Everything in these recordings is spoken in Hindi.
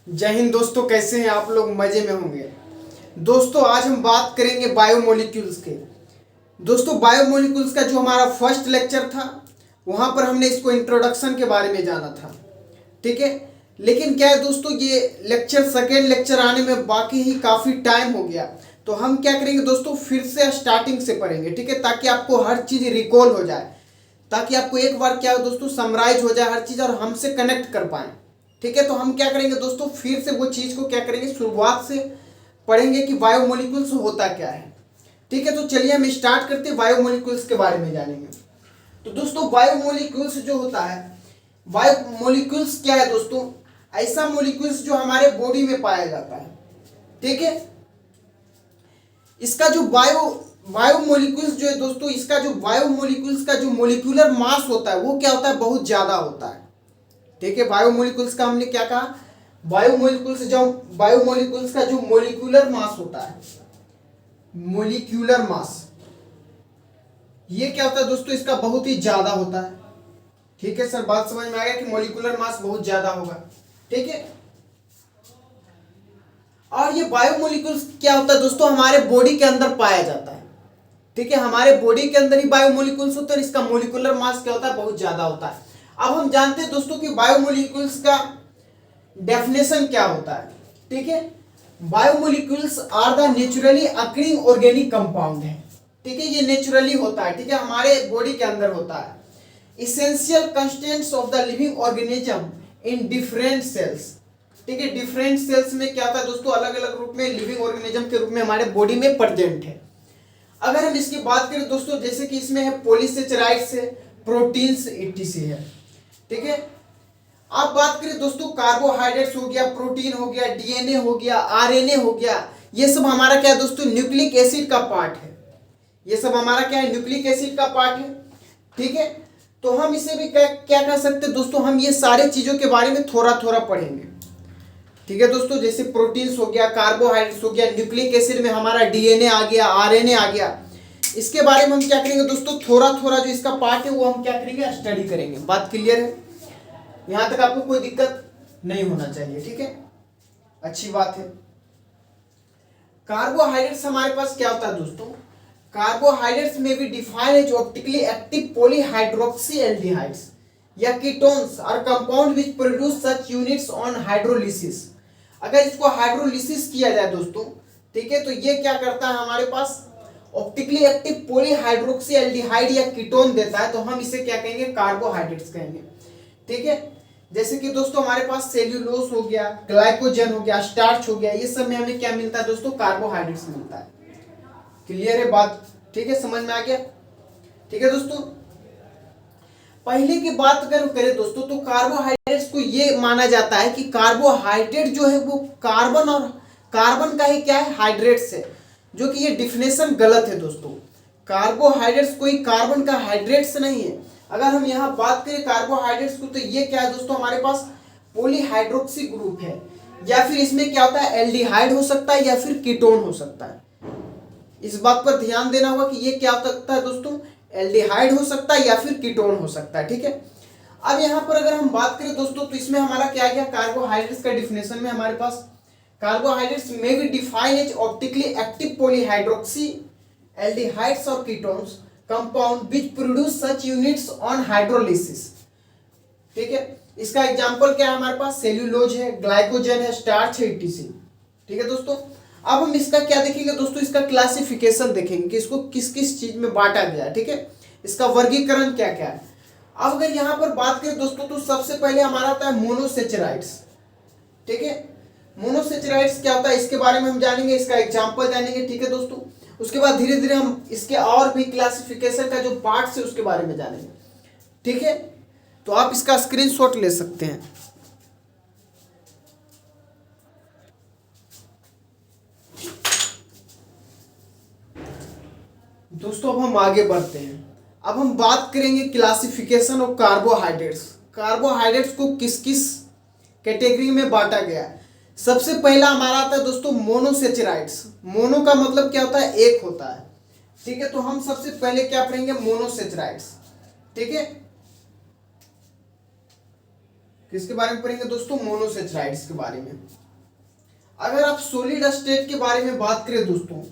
जय हिंद दोस्तों, कैसे हैं आप लोग? मजे में होंगे। दोस्तों आज हम बात करेंगे बायोमोलिक्यूल्स के। दोस्तों बायोमोलिक्यूल्स का जो हमारा फर्स्ट लेक्चर था वहाँ पर हमने इसको इंट्रोडक्शन के बारे में जाना था, ठीक है। लेकिन क्या है दोस्तों, ये लेक्चर सेकेंड लेक्चर आने में बाकी ही काफ़ी टाइम हो गया, तो हम क्या करेंगे दोस्तों, फिर से स्टार्टिंग से पढ़ेंगे, ठीक है, ताकि आपको हर चीज़ रिकॉल हो जाए, ताकि आपको एक बार क्या हो दोस्तों समराइज हो जाए हर चीज़ और हमसे कनेक्ट कर पाएँ, ठीक है। तो हम क्या करेंगे दोस्तों, फिर से वो चीज़ को क्या करेंगे, शुरुआत से पढ़ेंगे कि बायोमोलिक्यूल्स होता क्या है, ठीक है। तो चलिए हम स्टार्ट करते हैं, बायोमोलिक्यूल्स के बारे में जानेंगे। तो दोस्तों बायोमोलिक्यूल्स जो होता है, बायोमोलिक्यूल्स क्या है दोस्तों, ऐसा मोलिक्यूल्स जो हमारे बॉडी में पाया जाता है, ठीक है। इसका जो बायोमोलिक्यूल्स जो है दोस्तों, इसका जो बायोमोलिक्यूल्स का जो मोलिकुलर मास होता है वो क्या होता है, बहुत ज़्यादा होता है, ठीक है। बायोमोलिक्यूल्स का हमने क्या कहा, बायोमोलिक्यूल्स का जो मोलिकुलर मास होता है, मोलिकुलर मास, ये क्या होता है दोस्तों, इसका बहुत ही ज्यादा होता है, ठीक है। सर बात समझ में आ गया कि मोलिकुलर मास बहुत ज्यादा होगा, ठीक है। और ये बायोमोलिक्यूल्स क्या होता है दोस्तों, हमारे बॉडी के अंदर पाया जाता है, ठीक है। हमारे बॉडी के अंदर ही बायोमोलिक्यूल्स होते हैं, इसका मोलिकुलर मास क्या होता है, बहुत ज्यादा होता है। अब हम जानते हैं दोस्तों कि बायोमोलिक्यूल्स का डेफिनेशन क्या होता है, ठीक है। Biomolecules are the naturally occurring organic compound है, ठीक है। ये नेचुरली होता है, ठीक है, हमारे बॉडी के अंदर होता है। Essential constants of the living organism in different cells, ठीक है। डिफरेंट सेल्स में क्या होता है दोस्तों, अलग अलग रूप में लिविंग ऑर्गेनिज्म के रूप में हमारे बॉडी में प्रेजेंट है। अगर हम इसकी बात करें दोस्तों, जैसे कि इसमें है पॉलीसेचराइड्स है, प्रोटीन्स etc है, ठीक है। आप बात करें दोस्तों, कार्बोहाइड्रेट्स हो गया, प्रोटीन हो गया, डीएनए हो गया, आरएनए हो गया, ये सब हमारा क्या है दोस्तों, न्यूक्लिक एसिड का पार्ट है। ये सब हमारा क्या है, न्यूक्लिक एसिड का पार्ट है, ठीक है। तो हम इसे भी क्या कह सकते हैं दोस्तों, हम ये सारे चीजों के बारे में थोड़ा थोड़ा पढ़ेंगे, ठीक है दोस्तों। जैसे प्रोटीन्स हो गया, कार्बोहाइड्रेट्स हो गया, न्यूक्लिक एसिड में हमारा डीएनए आ गया, आरएनए आ गया, इसके बारे में हम क्या करेंगे दोस्तों, थोड़ा थोड़ा जो इसका पार्ट है वो हम क्या करेंगे, स्टडी करेंगे। बात क्लियर है? यहां तक आपको कोई दिक्कत नहीं होना चाहिए, ठीक है, अच्छी बात है। कार्बोहाइड्रेट्स हमारे पास क्या होता है दोस्तों, कार्बोहाइड्रेट्स में भी define as optically active polyhydroxy aldehydes या ketones are compound which produce such units on hydrolysis. अगर इसको हाइड्रोलिसिस किया जाए दोस्तों, ठीक है, तो ये क्या करता है, हमारे पास ऑप्टिकली एक्टिव पॉलीहाइड्रोक्सी एल्डिहाइड या कीटोन देता है, तो हम इसे क्या कहेंगे, कार्बोहाइड्रेट्स कहेंगे, ठीक है। जैसे कि दोस्तों हमारे पास सेल्यूलोज हो गया, ग्लाइकोजन हो गया, स्टार्च हो गया, ये सब में हमें क्या मिलता है दोस्तों, कार्बोहाइड्रेट्स मिलता है। क्लियर है बात, ठीक है, समझ में आ गया, ठीक है दोस्तों। पहले की बात अगर करें दोस्तों, तो कार्बोहाइड्रेट्स को ये माना जाता है कि कार्बोहाइड्रेट जो है वो कार्बन और कार्बन का ही क्या है, हाइड्रेट्स है, जो कि ये डिफिनेशन गलत है दोस्तों। कार्बोहाइड्रेट्स कोई कार्बन का हाइड्रेट्स नहीं है। अगर हम यहाँ बात करें कार्बोहाइड्रेट्स को, तो ये क्या है दोस्तों, हमारे पास पॉलीहाइड्रोक्सी ग्रुप है, या फिर इसमें क्या होता है, एल्डिहाइड हो सकता है या फिर कीटोन हो सकता है। इस बात पर ध्यान देना होगा कि ये क्या हो सकता है दोस्तों, एल्डिहाइड हो सकता है या फिर कीटोन हो सकता है, ठीक है। अब यहाँ पर अगर हम बात करें दोस्तों, तो इसमें हमारा क्या गया, कार्बोहाइड्रेट्स का डिफिनेशन में हमारे पास कार्बोहाइड्रेट्स में भी define as optically active polyhydroxy aldehydes और ketones compound which produce such units on hydrolysis, ठीक है। इसका एग्जांपल क्या है, हमारे पास सेल्यूलोज है, ग्लाइकोजन है, स्टार्च है etc, ठीक है दोस्तों। अब हम इसका क्या देखेंगे दोस्तों, इसका क्लासिफिकेशन देखेंगे कि इसको किस किस चीज में बांटा गया है, ठीक है, इसका वर्गीकरण क्या क्या है। अब अगर यहाँ पर बात करें दोस्तों, तो सबसे पहले हमारा आता है मोनोसेचराइड्स, ठीक है। मोनोसेचराइड्स क्या होता है, इसके बारे में हम जानेंगे, इसका एग्जाम्पल जानेंगे, ठीक है दोस्तों। उसके बाद धीरे धीरे हम इसके और भी क्लासिफिकेशन का जो पार्ट्स है उसके बारे में जानेंगे, ठीक है। तो आप इसका स्क्रीनशॉट ले सकते हैं। दोस्तों अब हम आगे बढ़ते हैं। अब हम बात करेंगे क्लासिफिकेशन ऑफ कार्बोहाइड्रेट्स। कार्बोहाइड्रेट्स को किस किस कैटेगरी में बांटा गया है। सबसे पहला हमारा आता है दोस्तों मोनोसेचराइड्स। मोनो का मतलब क्या होता है, एक होता है, ठीक है। तो हम सबसे पहले क्या पढ़ेंगे, मोनोसेचराइड्स, ठीक है। किसके बारे में पढ़ेंगे दोस्तों? मोनोसेचराइड्स के बारे में। अगर आप सॉलिड स्टेट के बारे में बात करें दोस्तों,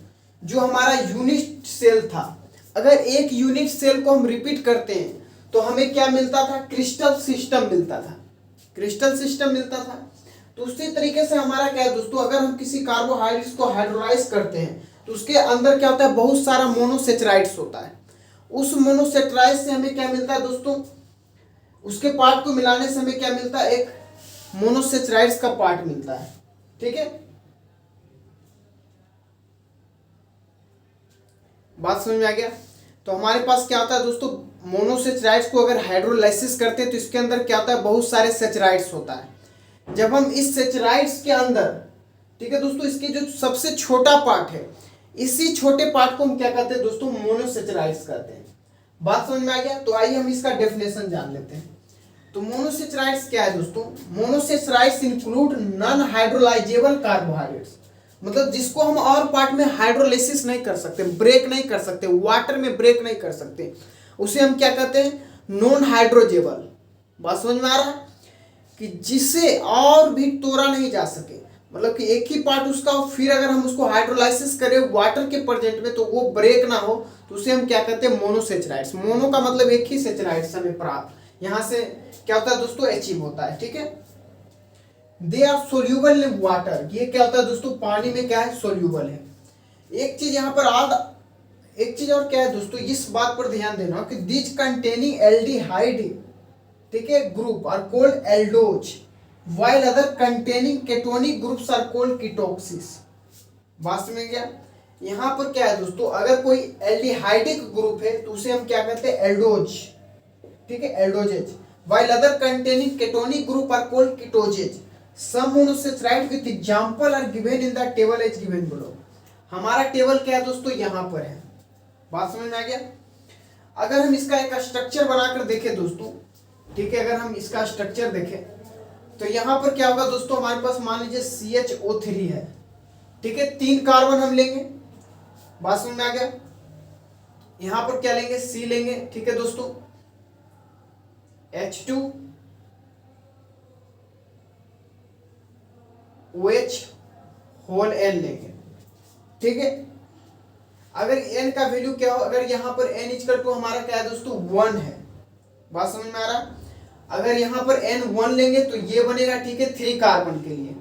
जो हमारा यूनिट सेल था, अगर एक यूनिट सेल को हम रिपीट करते हैं तो हमें क्या मिलता था? क्रिस्टल सिस्टम मिलता था, क्रिस्टल सिस्टम मिलता था। तो उसी तरीके से हमारा क्या है दोस्तों, अगर हम किसी कार्बोहाइड्रेट्स को हाइड्रोलाइज करते हैं तो उसके अंदर क्या होता है? बहुत सारा मोनोसेचराइड्स होता है। उस मोनोसेचराइड से हमें क्या मिलता है दोस्तों? उसके पार्ट को मिलाने से हमें क्या मिलता है? एक मोनोसेचराइड्स का पार्ट मिलता है। ठीक है, बात समझ में आ गया? तो हमारे पास क्या होता है दोस्तों, मोनोसेचराइड्स को अगर हाइड्रोलाइसिस करते हैं तो इसके अंदर क्या होता है? बहुत सारे सेचराइड्स होता है। जब हम इस सेचराइड्स के अंदर, ठीक है दोस्तों, इसके जो सबसे छोटा पार्ट है, इसी छोटे पार्ट को हम क्या कहते हैं दोस्तों? मोनोसेचराइड्स कहते हैं। बात समझ में आ गया? तो आइए हम इसका डेफिनेशन जान लेते हैं। तो मोनोसेचराइड्स क्या है दोस्तों? Monosaccharides include non hydrolysable carbohydrates, मतलब जिसको हम और पार्ट में हाइड्रोलाइसिस नहीं कर सकते, ब्रेक नहीं कर सकते, वाटर में ब्रेक नहीं कर सकते, उसे हम क्या कहते हैं? नॉन हाइड्रोजेबल। बात समझ में आ रहा है? कि जिसे और भी तोड़ा नहीं जा सके, मतलब कि एक ही पार्ट उसका हो, फिर अगर हम उसको हाइड्रोलाइसिस करें वाटर के प्रेजेंट में तो वो ब्रेक ना हो, तो उसे हम क्या कहते हैं? मोनोसेचराइड्स। मोनो का मतलब एक ही सेचराइड्स हमें प्राप्त, यहाँ से क्या होता है दोस्तों? अचीव होता है। ठीक है, they are soluble in water, ये क्या होता है दोस्तों? पानी में क्या है? सोल्यूबल है। एक चीज यहाँ पर एक चीज और क्या है दोस्तों, इस बात पर ध्यान देना कि दिस कंटेनिंग एल्डिहाइड, ठीक है, group are called aldoses, while other containing ketonic groups are called ketoses. बात में गया? यहाँ पर क्या है दोस्तों, अगर कोई एल्डिहाइडिक ग्रुप है तो उसे हम क्या कहते हैं? एल्डोज। ठीक है, एल्डोजेज। while other containing ketonic group are called कीटोजेज। some monosaccharide with example are given in the table as given below। हमारा टेबल क्या है दोस्तों? यहाँ पर है। बात समझ में आ गया? अगर हम इसका एक स्ट्रक्चर बनाकर देखें दोस्तों, ठीक है, अगर हम इसका स्ट्रक्चर देखें तो यहाँ पर क्या होगा दोस्तों? हमारे पास मान लीजिए CHO3 है, ठीक है, 3 कार्बन हम लेंगे। बात समझ में आ गया? यहाँ पर क्या लेंगे? C लेंगे, ठीक है दोस्तों, H2 OH होल N लेंगे। ठीक है, अगर N का वैल्यू क्या हो, अगर यहाँ पर N इक्वल टू हमारा क्या है दोस्तों? 1 है। बात समझ में आ रहा? अगर यहाँ पर N1 लेंगे तो ये बनेगा, ठीक है, 3 कार्बन के लिए,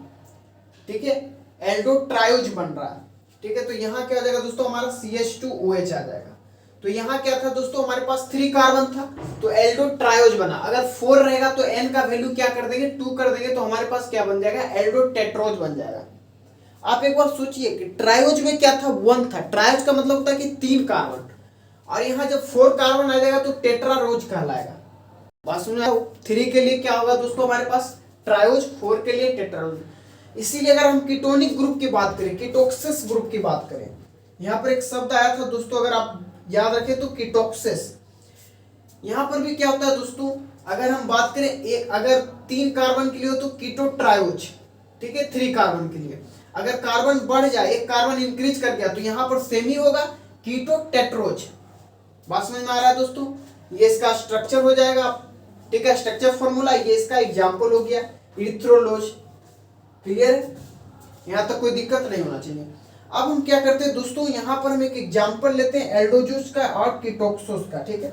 ठीक है, एल्डो ट्रायोज बन रहा है। ठीक है, तो यहाँ क्या हो जाएगा दोस्तों? हमारा CH2OH आ जाएगा। तो यहाँ क्या था दोस्तों? हमारे पास 3 कार्बन था तो एल्डो ट्रायोज बना। अगर 4 रहेगा तो N का वैल्यू क्या कर देंगे? 2 कर देंगे, तो हमारे पास क्या बन जाएगा? एल्डो टेट्रोज बन जाएगा। आप एक बार सोचिए कि ट्रायोज में क्या था? 1 था। ट्रायोज का मतलब होता है कि 3 कार्बन, और यहाँ जब 4 कार्बन आ जाएगा तो टेट्रारोज कहलाएगा। बात सुना? 3 के लिए क्या होगा दोस्तों? हमारे पास ट्रायोज, 4 के लिए टेट्रारोज। इसीलिए अगर हम कीटोनिक ग्रुप की बात करें, कीटोक्सिस ग्रुप की बात करें, यहाँ पर एक शब्द आया था दोस्तों, अगर आप याद रखें तो कीटोक्सिस। यहाँ पर भी क्या होता है दोस्तों? अगर हम बात करें एक, अगर 3 कार्बन के लिए हो तो कीटो ट्रायोज, ठीक है, 3 कार्बन के लिए। अगर कार्बन बढ़ जाए, एक कार्बन इंक्रीज कर गया, तो यहाँ पर सेम ही होगा, कीटो टेट्रोज। बात समझ में आ रहा है दोस्तों? ये इसका स्ट्रक्चर हो जाएगा, ठीक है, स्ट्रक्चर फॉर्मूला। ये इसका एग्जाम्पल हो गया, इरिथ्रोलोज। क्लियर? यहाँ तक कोई दिक्कत नहीं होना चाहिए। अब हम क्या करते हैं दोस्तों, यहाँ पर हम एक एग्जाम्पल लेते हैं एल्डोजोस का और कीटोक्सोस का। ठीक है,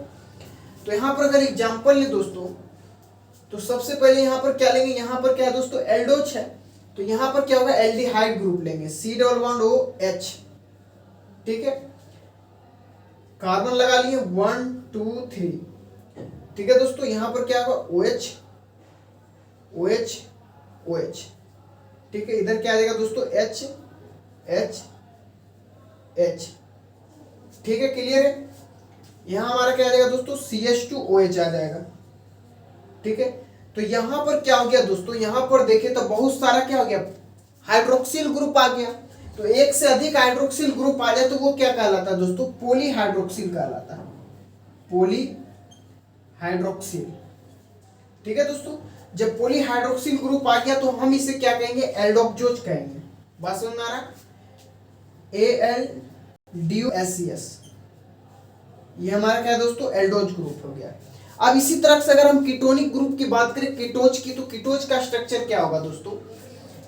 तो यहाँ पर अगर एग्जाम्पल ले दोस्तों, तो सबसे पहले यहाँ पर क्या लेंगे? यहाँ पर क्या है दोस्तों? एल्डोज है, तो यहाँ पर क्या होगा? एल्डिहाइड ग्रुप लेंगे, C+OH। ठीक है, कार्बन लगा लिए 1 2 3। ठीक है दोस्तों, यहाँ पर क्या होगा? OH OH OH। ठीक है, इधर क्या आ जाएगा दोस्तों? H H H। ठीक है, क्लियर है? यहाँ हमारा क्या आ जाएगा दोस्तों? CH2OH आ जाएगा। ठीक है, तो यहाँ पर क्या हो गया दोस्तों? यहाँ पर देखें तो बहुत सारा क्या हो गया? हाइड्रोक्सिल ग्रुप आ गया। तो एक से अधिक हाइड्रोक्सिल ग्रुप आ जाए तो वो क्या कहलाता है दोस्तों? पॉलीहाइड्रोक्सिल कहलाता है, पॉलीहाइड्रोक्सिल। ठीक है दोस्तों, जब पॉलीहाइड्रोक्सिल ग्रुप आ गया तो हम इसे क्या कहेंगे? एल्डोक्सोज कहेंगे। बात समझ में आ रहा? ALDOSES, ये हमारा क्या है दोस्तों? एल्डोज ग्रुप हो गया। अब इसी तरह से अगर हम कीटोनिक ग्रुप की बात करें कीटोज की, तो कीटोज का स्ट्रक्चर क्या होगा दोस्तों,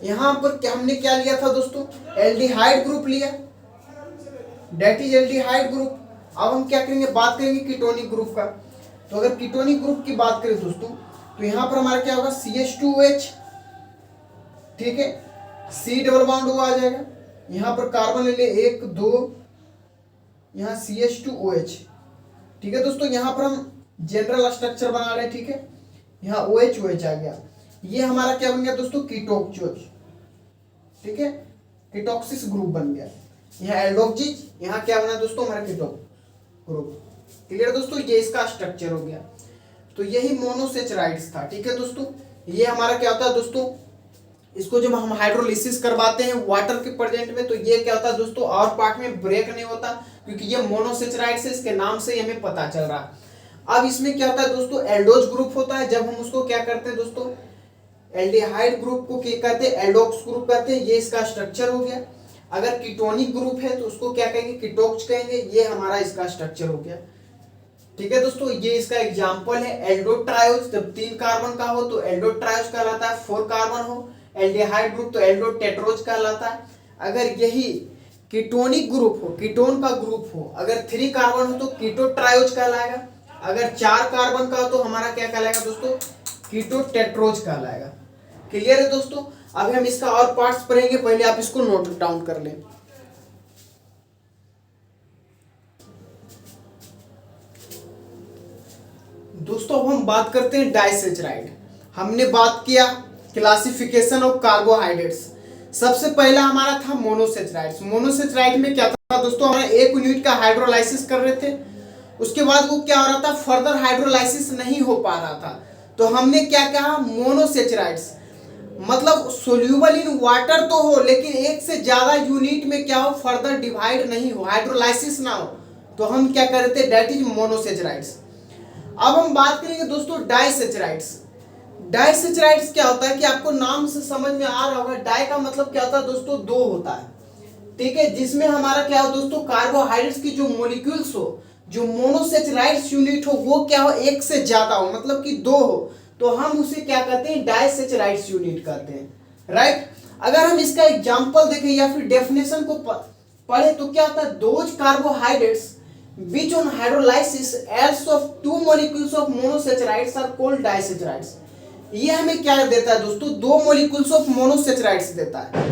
यहां पर क्या हमने क्या लिया था दोस्तों, एल्डिहाइड ग्रुप लिया, डेट इज एल्डिहाइड ग्रुप। अब हम क्या करेंगे, बात करेंगे कीटोनिक ग्रुप का। तो अगर कीटोनिक ग्रुप की बात करें दोस्तों, तो यहां पर हमारा क्या होगा, CH2OH, ठीक है, C डबल बॉन्ड ओ आ जाएगा, यहां पर कार्बन ले ले 1 2, यहां CH2OH, ठीक है दोस्तों। यहां पर हम जनरल स्ट्रक्चर बना रहे हैं, ठीक है, यहाँ OH आ गया, ये हमारा क्या बन गया दोस्तों, कीटोक्सोज, ठीक है, कीटोक्सिस ग्रुप बन गया। यहाँ एल्डोक्सिज, यहाँ क्या बना दोस्तों, हमारा कीटोक ग्रुप। क्लियर दोस्तों, ये इसका स्ट्रक्चर हो गया। तो यही मोनोसेचराइड्स था, ठीक है दोस्तों। ये हमारा क्या होता है दोस्तों, इसको जब हम हाइड्रोलिसिस करवाते हैं वाटर के प्रेजेंट में, तो ये क्या होता है दोस्तों, और पार्ट में ब्रेक नहीं होता, क्योंकि ये मोनोसेचराइड्स है, इसके नाम से ही हमें पता चल रहा है। अब इसमें क्या होता है दोस्तों, एल्डोज ग्रुप होता है, जब हम उसको क्या करते हैं दोस्तों, एल्डिहाइड ग्रुप को क्या कहते हैं, एल्डोक्स ग्रुप कहते हैं, ये इसका स्ट्रक्चर हो गया। अगर कीटोनिक ग्रुप है तो उसको क्या कहेंगे, कीटोक्स कहेंगे, ये हमारा इसका स्ट्रक्चर हो गया, ठीक है दोस्तों। ये इसका एग्जांपल है एल्डोट्रायोज, जब 3 कार्बन का हो तो एल्डोट्रायोज कहलाता है, 4 कार्बन हो एल्डिहाइड ग्रुप तो एल्डोटेट्रोज कहलाता है। अगर यही कीटोनिक ग्रुप हो, कीटोन का ग्रुप हो, अगर 3 कार्बन हो तो कीटोट्रायोज कहलाएगा, अगर 4 कार्बन का हो तो हमारा क्या कहलाएगा दोस्तों, कीटोटेट्रोज कहलाएगा। क्लियर है दोस्तों। अभी हम इसका और पार्ट्स पढ़ेंगे, पहले आप इसको नोट डाउन कर लें। दोस्तों अब हम बात करते हैं डाइसेचराइड। हमने बात किया क्लासिफिकेशन ऑफ कार्बोहाइड्रेट्स। सबसे पहला हमारा था मोनोसेचराइड्स। मोनोसेचराइड में क्या था दोस्तों, हमारा एक यूनिट का हाइड्रोलाइसिस कर रहे थे, उसके बाद वो क्या हो रहा था, फर्दर हाइड्रोलाइसिस नहीं हो पा रहा था, तो हमने क्या कहा, मोनोसेचराइड्स, मतलब सोल्यूबल इन वाटर तो हो लेकिन एक से ज्यादा यूनिट में क्या हो, फर्दर डिवाइड नहीं हो, हाइड्रोलाइसिस ना हो, तो हम क्या करते हैं, दैट इज मोनोसेचराइड्स। अब हम बात करेंगे दोस्तों डाइसेचराइड्स। डाइसेचराइड्स क्या होता है कि आपको नाम से समझ में आ रहा होगा, डाई का मतलब क्या होता है दोस्तों, 2 होता है, ठीक है, जिसमें हमारा क्या हो दोस्तों, कार्बोहाइड्रेट्स की जो मॉलिक्यूल्स हो, जो मोनोसेचराइड्स यूनिट हो वो क्या हो, एक से ज्यादा हो, मतलब कि 2 हो, तो हम उसे क्या कहते हैं, डाइसेचराइड्स यूनिट कहते हैं, राइट। अगर हम इसका एग्जांपल देखें या फिर डेफिनेशन को पढ़े तो क्या होता है, those carbohydrates which on hydrolysis adds of 2 molecules of monosaccharides are called disaccharides। ये हमें क्या देता है दोस्तों, 2 molecules of monosaccharides देता है।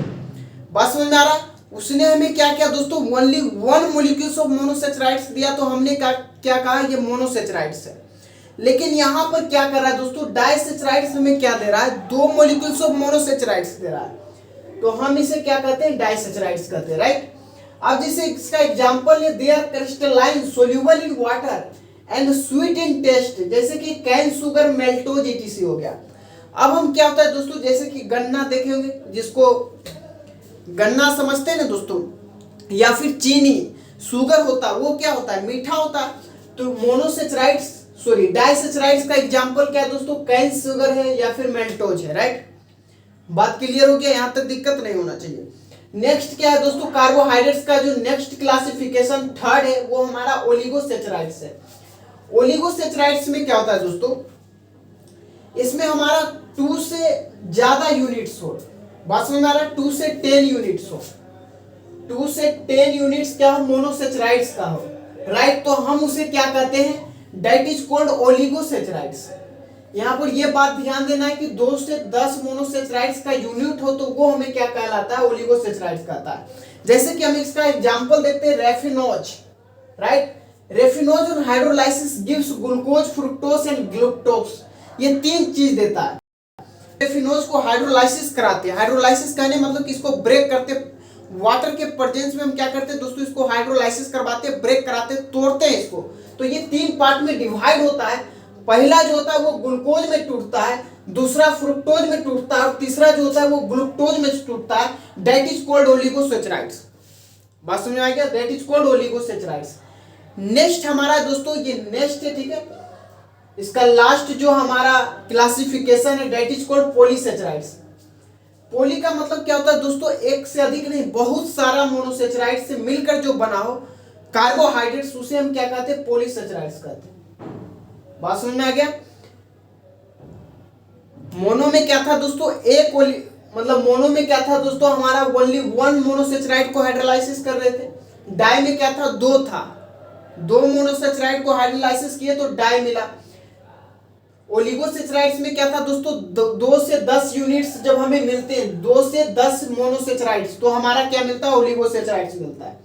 बात समझ में आ रहा है, उसने हमें क्या किया दोस्तों, ओनली 1 molecules of monosaccharides दिया, तो हमने क्या कहा, ये मोनोसेचराइड्स है। लेकिन यहां पर क्या कर रहा है दोस्तों, डाइसेचराइड्स हमें क्या दे रहा है, 2 molecules of monosaccharides दे रहा है, तो हम इसे क्या कहते हैं, डाइसेचराइड्स कहते हैं, राइट। अब जैसे इसका एग्जांपल है, they are crystalline soluble in water and sweet in taste, जैसे कि कैन शुगर मेल्टोज etc हो गया। अब हम क्या होता है दोस्तों, जैसे कि गन्ना देखे होंगे, जिसको गन्ना समझते हैं ना दोस्तों, या फिर चीनी शुगर होता है, वो क्या होता है, मीठा होता है। तो मोनोसेचराइड्स सॉरी डाइसेचराइड्स का एग्जांपल क्या है दोस्तों, कैन शुगर है या फिर मेल्टोज है, राइट। बात क्लियर हो गया, यहां तक दिक्कत नहीं होना चाहिए। नेक्स्ट क्या है दोस्तों, कार्बोहाइड्रेट्स का जो नेक्स्ट क्लासिफिकेशन 3rd है, वो हमारा ओलिगोसेचराइड्स है। ओलिगोसेचराइड्स में क्या होता है दोस्तों, इसमें हमारा 2 से ज्यादा यूनिट्स हो, बात समझ में आ रहा है, 2 से 10 यूनिट्स हो, 2 से 10 यूनिट्स क्या हो, मोनोसेचराइड्स का हो, राइट। तो हम उसे क्या कहते हैं, दैट इज कॉल्ड ओलिगोसेचराइड्स। यहाँ पर यह बात ध्यान देना है कि 2 से 10 मोनोसेचराइड्स का यूनिट हो तो वो हमें क्या कहलाता है, ओलिगोसेचराइड्स कहता है। जैसे कि हम इसका एग्जांपल देखते हैं, raffinose, right. Raffinose on hydrolysis gives glucose, fructose and glucose, ये 3 चीज देता है। रेफिनोज को हाइड्रोलाइसिस कराते हैं, हाइड्रोलाइसिस कहने मतलब कि इसको ब्रेक करते, वाटर के प्रेजेंस में हम क्या करते हैं दोस्तों, इसको हाइड्रोलाइसिस करवाते हैं, ब्रेक कराते, तोड़ते हैं इसको। तो ये 3 पार्ट में डिवाइड होता है। पहला जो होता है वो ग्लूकोज में टूटता है, दूसरा फ्रुक्टोज में टूटता है, और तीसरा जो होता है वो ग्लूकोज में टूटता है, दैट इज कॉल्ड ओलिगोसेचराइड्स। बात समझ में आ गया, दैट इज कॉल्ड ओलिगोसेचराइड्स। नेक्स्ट हमारा दोस्तों ये नेक्स्ट है, ठीक है, इसका लास्ट जो हमारा क्लासिफिकेशन है, दैट इज कॉल्ड पॉलीसेचराइड्स। पॉली का मतलब क्या होता है दोस्तों, एक से अधिक नहीं, बहुत सारा मोनोसेचराइड से मिलकर जो बना हो कार्बोहाइड्रेट्स, उसे हम क्या कहते हैं, पॉलीसेचराइड्स कहते हैं। बात समझ में आ गया। मोनो में क्या था दोस्तों, मोनो में क्या था दोस्तों, हमारा ओनली वन मोनोसेचराइड को हाइड्रोलाइसिस कर रहे थे। डाई में क्या था, दो था, दो मोनोसेचराइड को हाइड्रोलाइसिस किए तो डाई मिला। ओलिगोसेचराइड्स में क्या था दोस्तों, 2 से 10 यूनिट्स जब हमें मिलते हैं, 2 से 10 मोनोसेचराइड्स, तो हमारा क्या मिलता है, ओलिगोसेचराइड्स मिलता है।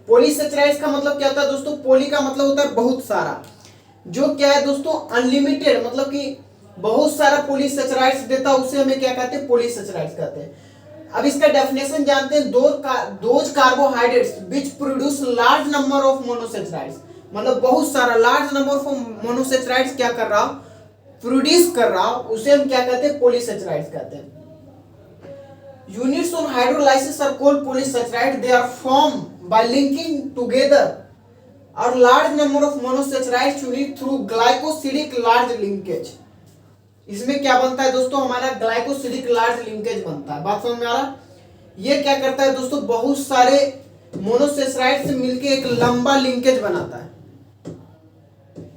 पॉलीसेचराइड्स का मतलब क्या होता है दोस्तों, पॉली का मतलब होता है बहुत सारा, जो क्या है दोस्तों अनलिमिटेड, मतलब कि बहुत सारा पॉलीसेचराइड्स देता है, उसे हमें क्या कहते हैं, पॉलीसेचराइड्स कहते हैं। अब इसका डेफिनेशन जानते हैं, those carbohydrates which produce large number of monosaccharides, मतलब बहुत सारा लार्ज नंबर ऑफ मोनोसेचराइड्स क्या कर रहा हो, प्रोड्यूस कर रहा हो, उसे हम क्या कहते हैं, पॉलीसेचराइड्स कहते हैं। Units on hydrolysis are called polysaccharide, they are form by linking together और large number of monosaccharides unit through glycosidic large linkage. इसमें क्या बनता है दोस्तों, हमारा ग्लाइकोसिडिक लार्ज लिंकेज बनता है। बात समझ में आ रहा, ये क्या करता है दोस्तों, बहुत सारे मोनोसेचराइड से मिलके एक लंबा लिंकेज बनाता है।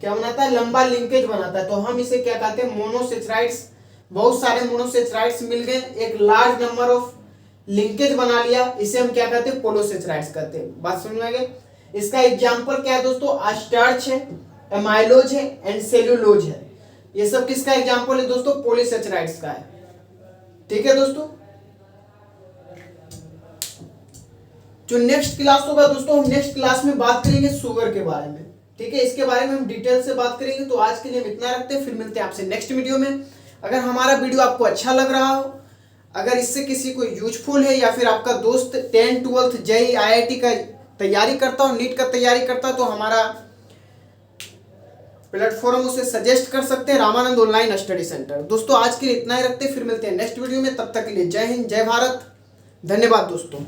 क्या बनाता है, लंबा लिंकेज बनाता है, तो हम इसे क्या कहते हैं, मोनोसेचराइड्स। बहुत सारे मोनोसेचराइड्स मिल गए, एक लार्ज नंबर ऑफ लिंकेज बना लिया, इसे हम क्या कहते हैं, पोलोसेचराइड्स कहते हैं। बात समझ में आ गई। इसका एग्जांपल क्या है दोस्तों, स्टार्च है, एमाइलोज है एंड सेल्यूलोज है। ये सब किसका एग्जांपल है दोस्तों, पॉलीसेचराइड्स का है। ठीक है दोस्तों, जो नेक्स्ट क्लास होगा दोस्तों, हम नेक्स्ट क्लास में बात करेंगे शुगर के बारे में। ठीक है, इसके बारे में हम डिटेल से बात करेंगे। तो आज के लिए हम इतना रखते हैं, फिर मिलते हैं आपसे नेक्स्ट वीडियो में। अगर हमारा वीडियो आपको अच्छा लग रहा हो, अगर इससे किसी को यूजफुल है, या फिर आपका दोस्त 10th 12th जेईई IIT का तैयारी करता हो, नीट का तैयारी करता हो, तो हमारा प्लेटफॉर्म उसे सजेस्ट कर सकते हैं, रामानंद ऑनलाइन स्टडी सेंटर। दोस्तों आज के लिए इतना ही रखते हैं, फिर मिलते हैं नेक्स्ट वीडियो में। तब तक के लिए जय हिंद, जय भारत, धन्यवाद दोस्तों।